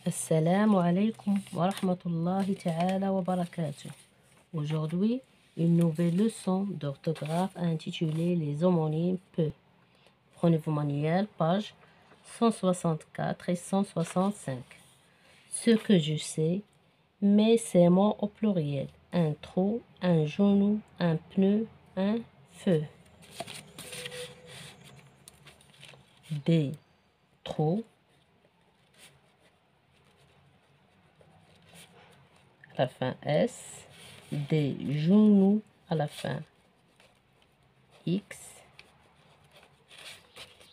Assalamu alaikum wa rahmatullahi ta'ala wa barakatuh. Aujourd'hui, une nouvelle leçon d'orthographe intitulée Les homonymes peu. Prenez vos manuels, pages 164 et 165. Ce que je sais, mais c'est mots au pluriel. Un trou, un genou, un pneu, un feu. Des trous. À la fin S, des genoux à la fin X,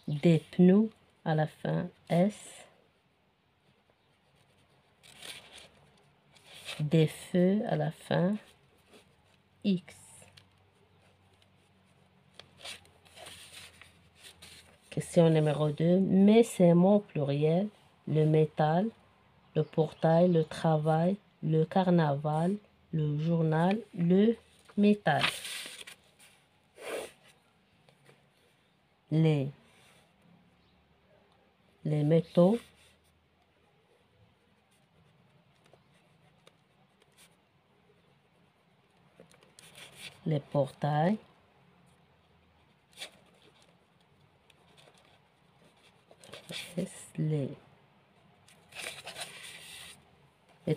des pneus à la fin S, des feux à la fin X. Question numéro 2. Mais c'est mon pluriel, le métal, le portail, le travail, le carnaval, le journal, le métal. Les métaux, les portails, les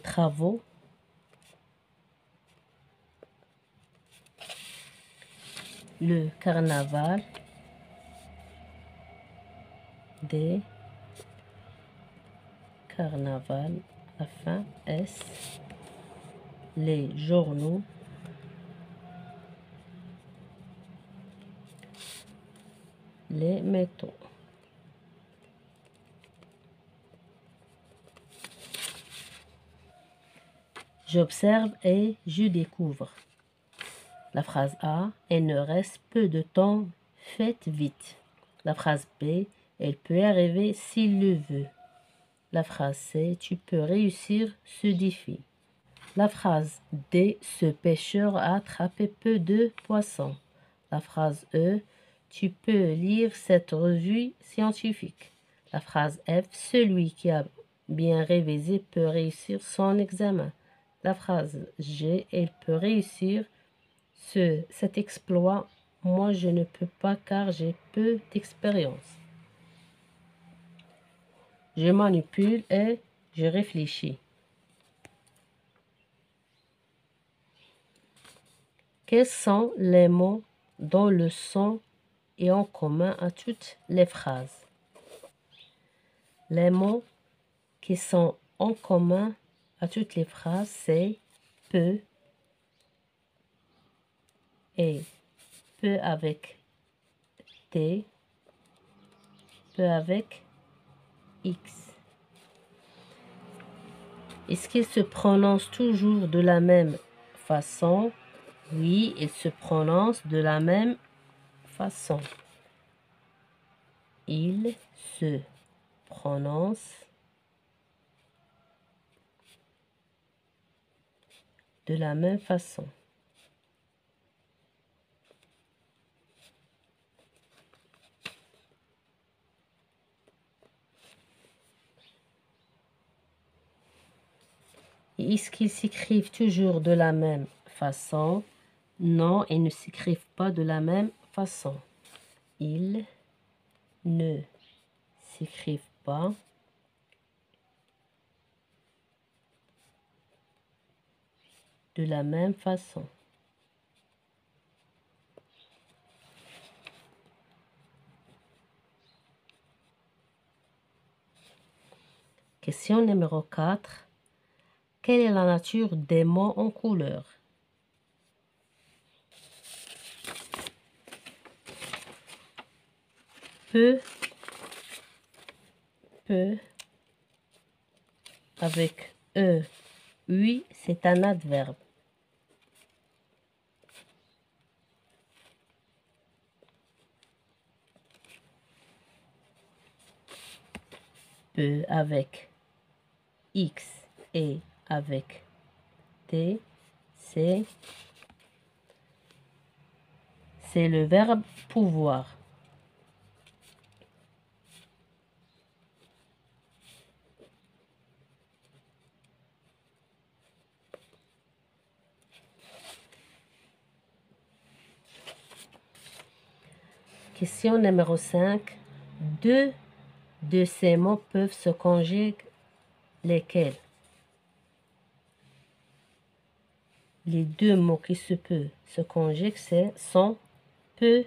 travaux, le carnaval, des carnaval, à la fin S, les journaux, les métaux. J'observe et je découvre. La phrase A, il ne reste peu de temps, faites vite. La phrase B, elle peut arriver s'il le veut. La phrase C, tu peux réussir ce défi. La phrase D, ce pêcheur a attrapé peu de poissons. La phrase E, tu peux lire cette revue scientifique. La phrase F, celui qui a bien révisé peut réussir son examen. La phrase G, elle peut réussir cet exploit. Moi, je ne peux pas car j'ai peu d'expérience. Je manipule et je réfléchis. Quels sont les mots dont le son est en commun à toutes les phrases? Les mots qui sont en commun à toutes les phrases, c'est peu et peu avec T, peu avec X. Est-ce qu'ils se prononcent toujours de la même façon? Oui, ils se prononcent de la même façon. Ils se prononcent de la même façon. Est-ce qu'ils s'écrivent toujours de la même façon? Non, ils ne s'écrivent pas de la même façon. Ils ne s'écrivent pas de la même façon. Question numéro 4. Quelle est la nature des mots en couleur? Peu avec E. Oui, c'est un adverbe. Peu avec X et avec T, c'est le verbe pouvoir. Question numéro 5. Deux de ces mots peuvent se conjuguer, lesquels? Les deux mots qui se peuvent se conjuguer sont peut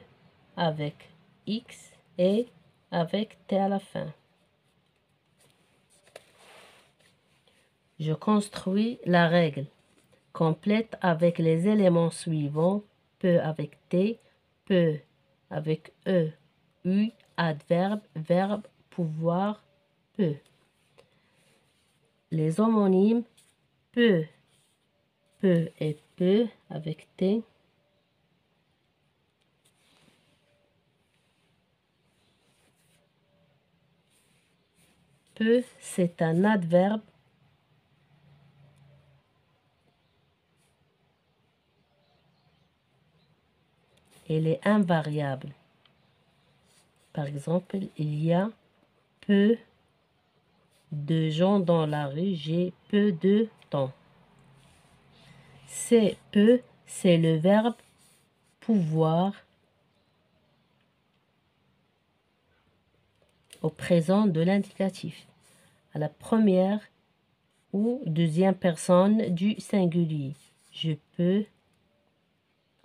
avec X et avec T à la fin. Je construis la règle complète avec les éléments suivants: peut avec T, peut avec E, U, adverbe, verbe, pouvoir, peut. Les homonymes peut et peut avec T. Peut, c'est un adverbe. Elle est invariable. Par exemple, il y a peu de gens dans la rue, j'ai peu de temps. C'est peu, c'est le verbe pouvoir au présent de l'indicatif, à la première ou deuxième personne du singulier. Je peux,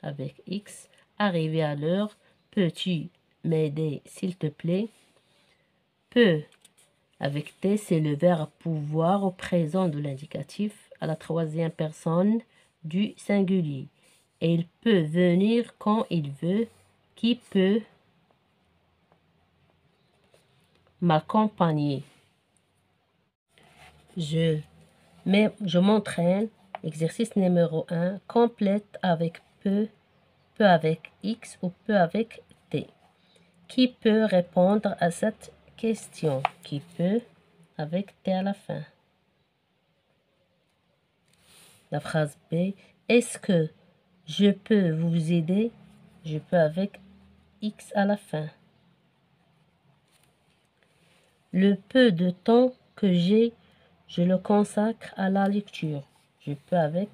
avec X, arriver à l'heure. Peux-tu m'aider, s'il te plaît? Peut, avec T, c'est le verbe pouvoir au présent de l'indicatif, à la troisième personne du singulier. Et il peut venir quand il veut. Qui peut m'accompagner? Je m'entraîne. Exercice numéro 1. Complète avec peut avec X ou peut avec T. Qui peut répondre à cette question? Qui peut avec T à la fin. La phrase B. Est-ce que je peux vous aider? Je peux avec X à la fin. Le peu de temps que j'ai, je le consacre à la lecture. Je peux avec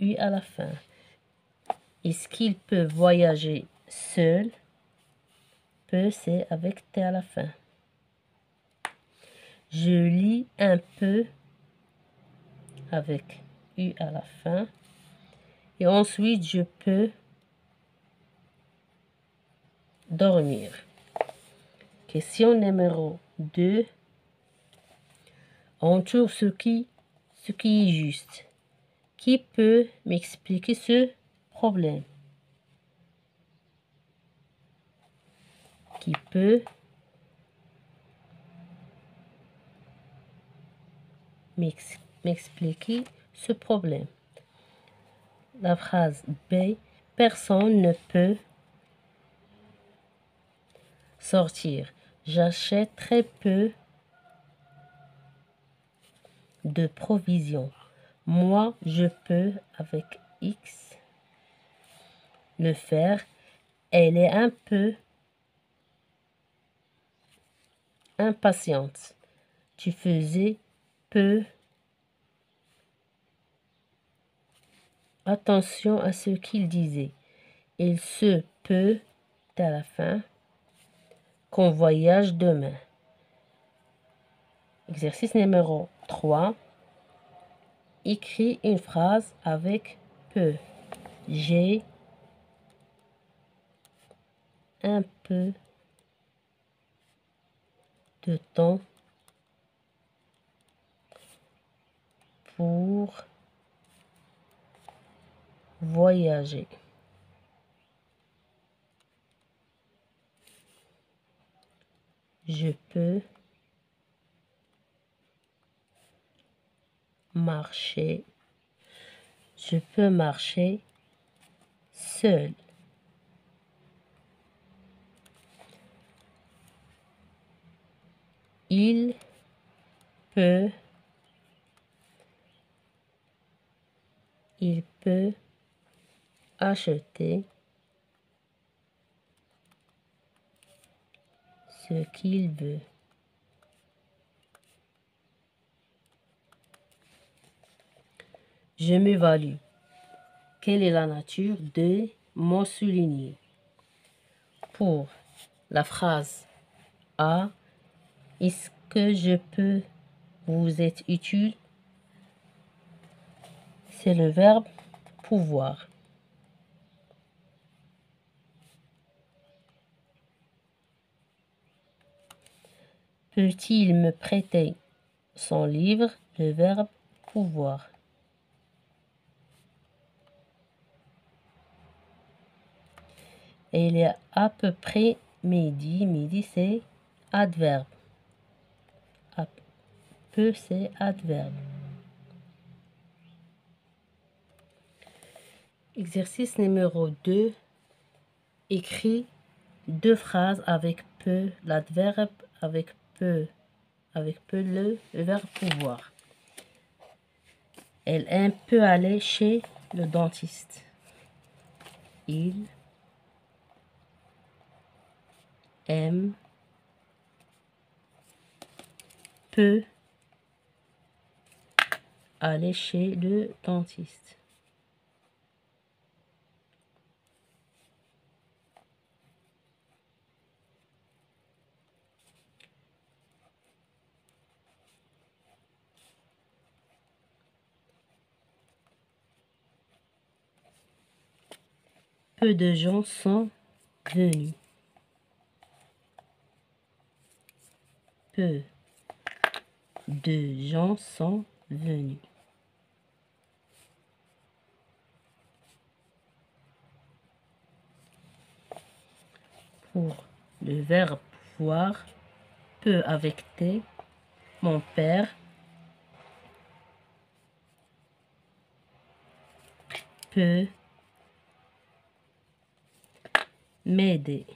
U à la fin. Est-ce qu'il peut voyager seul? Peut, c'est avec T à la fin. Je lis un peu avec U à la fin. Et ensuite, je peux dormir. Question numéro 2. Entoure ce qui est juste. Qui peut m'expliquer ce problème? Qui peut m'expliquer ce problème? La phrase B. Personne ne peut sortir. J'achète très peu de provisions. Moi, je peux avec X le faire. Elle est un peu impatiente. Tu faisais peu attention à ce qu'il disait. Il se peut, à la fin, qu'on voyage demain. Exercice numéro 3. Écris une phrase avec peu. J'ai un peu de temps pour voyager. Je peux marcher. Je peux marcher seul. Il peut acheter ce qu'il veut. Je m'évalue. Quelle est la nature de mots soulignés. Pour la phrase A, est-ce que je peux vous être utile? C'est le verbe pouvoir. Peut-il me prêter son livre? Le verbe pouvoir. Et il est à peu près midi. Midi, c'est adverbe. À peu, c'est adverbe. Exercice numéro 2. Écris 2 phrases avec peu, l'adverbe avec peu, le verbe pouvoir. Elle aime peu aller chez le dentiste. Il aime peu aller chez le dentiste. Peu de gens sont venus. Peu de gens sont venus. Pour le verbe pouvoir, peu avec T, mon père peut m'aider.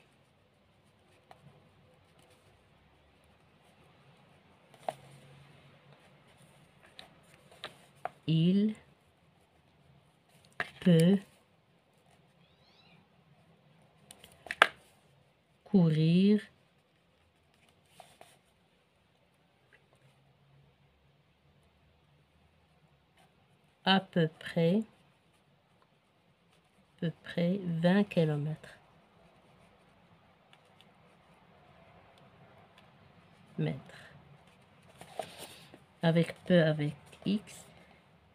Il peut courir à peu près 20 km. Avec peu avec X.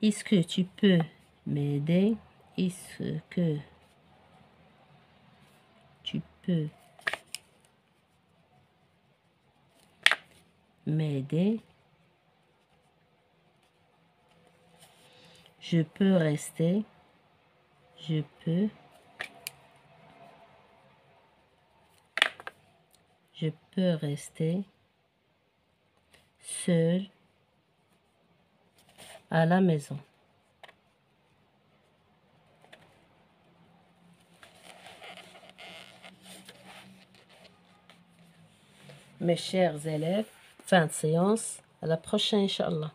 Est-ce que tu peux m'aider? Est-ce que tu peux m'aider? Je peux rester. Je peux rester seul à la maison. Mes chers élèves, fin de séance. À la prochaine, Inch'Allah.